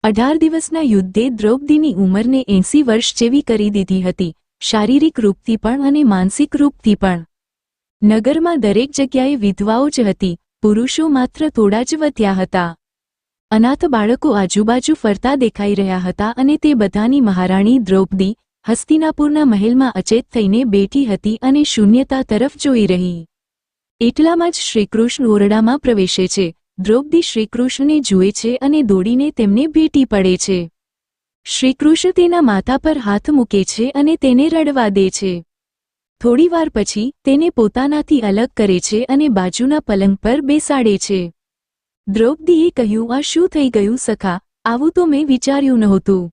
18 દિવસના યુદ્ધે દ્રૌપદીની ઉંમરને 80 વર્ષ જેવી કરી દીધી હતી, શારીરિક રૂપથી પણ અને માનસિક રૂપથી પણ. નગરમાં દરેક જગ્યાએ વિધવાઓ જ હતી, પુરુષો માત્ર થોડા જ વધ્યા હતા. અનાથ બાળકો આજુબાજુ ફરતા દેખાઈ રહ્યા હતા અને તે બધાની મહારાણી દ્રૌપદી હસ્તિનાપુરના મહેલમાં અચેત થઈને બેઠી હતી અને શૂન્યતા તરફ જોઈ રહી. એટલામાં જ શ્રીકૃષ્ણ ઓરડામાં પ્રવેશે છે. દ્રૌપદી શ્રીકૃષ્ણને જુએ છે અને દોડીને તેમને ભેટી પડે છે. શ્રીકૃષ્ણ તેના માથા પર હાથ મૂકે છે અને તેને રડવા દે છે. થોડીવાર પછી તેને પોતાનાથી અલગ કરે છે અને બાજુના પલંગ પર બેસાડે છે. દ્રૌપદીએ કહ્યું, આ શું થઈ ગયું સખા? આવું તો મેં વિચાર્યું નહોતું.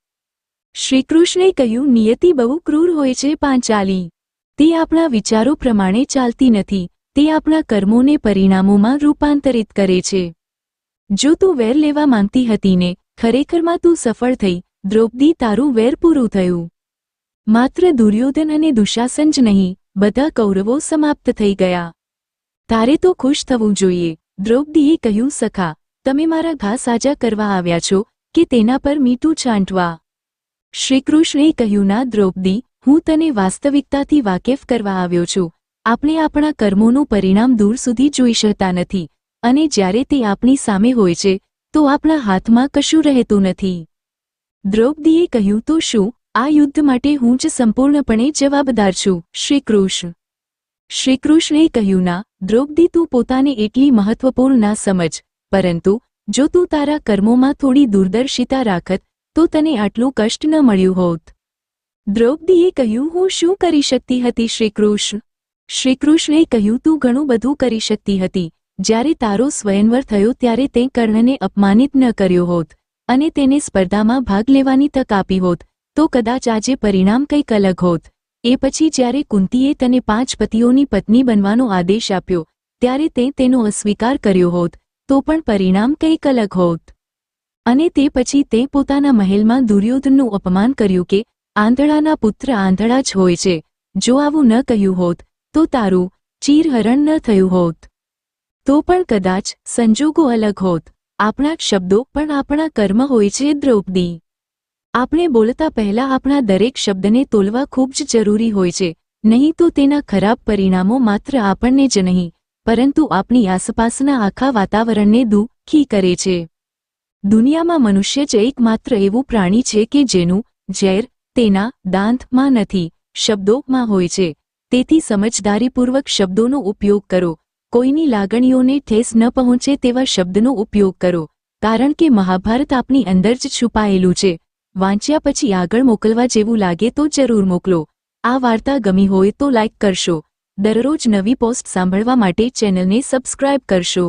શ્રીકૃષ્ણે કહ્યું, નિયતિ બહુ ક્રૂર હોય છે પાંચાલી. તે આપણા વિચારો પ્રમાણે ચાલતી નથી, તે આપણા કર્મોને પરિણામોમાં રૂપાંતરિત કરે છે. જો તું વેર લેવા માંગતી હતી ને, ખરેખરમાં તું સફળ થઈ. દ્રૌપદી, તારું વેર પૂરું થયું. માત્ર દુર્યોધન અને દુશાસન જ નહીં, બધા કૌરવો સમાપ્ત થઈ ગયા. તારે તો ખુશ થવું જોઈએ. દ્રૌપદીએ કહ્યું, સખા, તમે મારા ઘા સાજા કરવા આવ્યા છો કે તેના પર મીઠું છાંટવા? શ્રીકૃષ્ણે કહ્યું, ના દ્રૌપદી, હું તને વાસ્તવિકતાથી વાકેફ કરવા આવ્યો છું. આપણે આપણા કર્મોનું પરિણામ દૂર સુધી જોઈ શકતા નથી, અને જ્યારે તે આપણી સામે હોય છે તો આપણા હાથમાં કશું રહેતું નથી. દ્રૌપદીએ કહ્યું, તો શું આ યુદ્ધ માટે હું જ સંપૂર્ણપણે જવાબદાર છું? શ્રીકૃષ્ણે કહ્યું, ના દ્રૌપદી, તું પોતાને એટલી મહત્વપૂર્ણ ના સમજ, પરંતુ જો તું તારા કર્મોમાં થોડી દૂરદર્શિતા રાખત તો તને આટલું કષ્ટ ન મળ્યું હોત. દ્રૌપદીએ કહ્યું, હું શું કરી શકતી હતી શ્રીકૃષ્ણ? શ્રીકૃષ્ણે કહ્યું, તું ઘણું બધું કરી શકતી હતી. જ્યારે તારો સ્વયંવર થયો ત્યારે તે કર્ણને અપમાનિત ન કર્યો હોત અને તેને સ્પર્ધામાં ભાગ લેવાની તક આપી હોત તો કદાચ આજે પરિણામ કંઈક અલગ હોત. એ પછી જ્યારે કુંતીએ તને 5 પતિઓની પત્ની બનવાનો આદેશ આપ્યો ત્યારે તે તેનો અસ્વીકાર કર્યો હોત તો પણ પરિણામ કંઈક અલગ હોત. અને તે પછી તે પોતાના મહેલમાં દુર્યોધનનું અપમાન કર્યું કે આંધળાના પુત્ર આંધળા જ હોય છે. જો આવું ન કહ્યું હોત તો તારું ચીરહરણ ન થયું હોત. તો પણ કદાચ સંજોગો અલગ હોત. આપણા શબ્દો પણ આપણા કર્મ હોય છે દ્રૌપદી. આપણે બોલતા પહેલા આપણા દરેક શબ્દને તોલવા ખૂબ જ જરૂરી હોય છે, નહીં તો તેના ખરાબ પરિણામો માત્ર આપણને જ નહીં પરંતુ આપણી આસપાસના આખા વાતાવરણને દુઃખી કરે છે. દુનિયામાં મનુષ્ય જ એકમાત્ર એવું પ્રાણી છે કે જેનું ઝેર તેના દાંતમાં નથી, શબ્દોમાં હોય છે. તેથી સમજદારીપૂર્વક શબ્દોનો ઉપયોગ કરો. કોઈની લાગણીઓને ઠેસ ન પહોંચે તેવા શબ્દનો ઉપયોગ કરો, કારણ કે મહાભારત આપણી અંદર જ છુપાયેલું છે. વાંચ્યા પછી આગળ મોકલવા જેવું લાગે તો જરૂર મોકલો. આ વાર્તા ગમી હોય તો લાઇક કરશો. દરરોજ નવી પોસ્ટ સાંભળવા માટે ચેનલને સબસ્ક્રાઇબ કરશો.